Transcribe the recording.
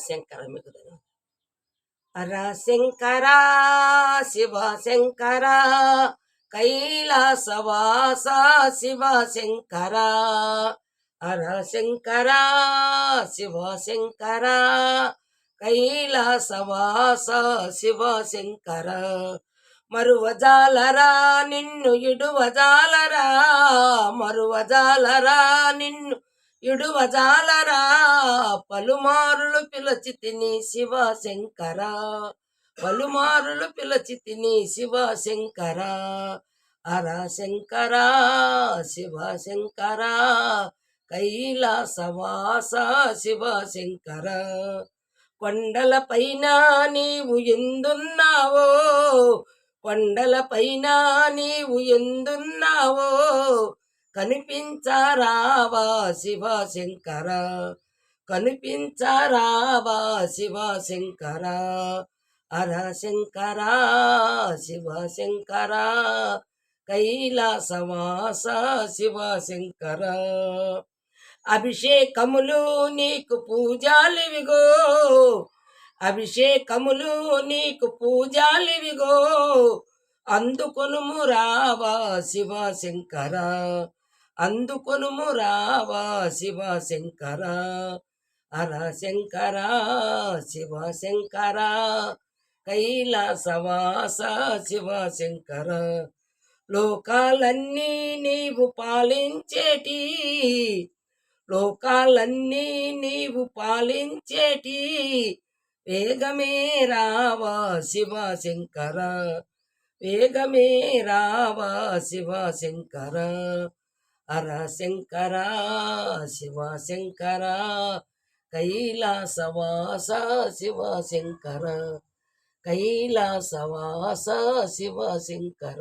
శంకర మిగులును. హర శంకర శివ శంకర కైలాసవాస శివ శంకర. హర శంకర శివ శంకర కైలాసవాస శివ శంకర. మరువజాలరా నిన్ను ఇడువజాలరా, మరువజాలరా నిన్ను ఇడువజాలరా, పలుమారులు పిలచి తిని శివ శంకర, పలుమారులు పిలచి తిని శివ శంకర. హర శంకర శివ శంకర కైలాసవాస శివ శంకర. కొండలపైన నీవు ఎందున్నావో, కొండలపైన నీవు ఎందున్నావో, కనిపించరావా శివ శంకర, కనిపించరావా శివ శంకర. హర శంకర శివ శంకర కైలాసవాస శివ శంకర. అభిషేకములు నీకు పూజాలివిగో, అభిషేకములు నీకు పూజాలివిగో, అందుకొనుము రావా శివ శంకర, అందుకొనుము రావా శివ శంకర. హర శంకర శివ శంకర కైలాసవాస శివ శంకర. లోకాలన్నీ నీవు పాలించేటి, లోకాలన్నీ నీవు పాలించేటి, వేగమే రావా శివ శంకర, వేగమే రావా శివ శంకర. హర శంకర శివ శంకర కైలాసవాస శివ శంకర, కైలాసవాస శివ శంకర.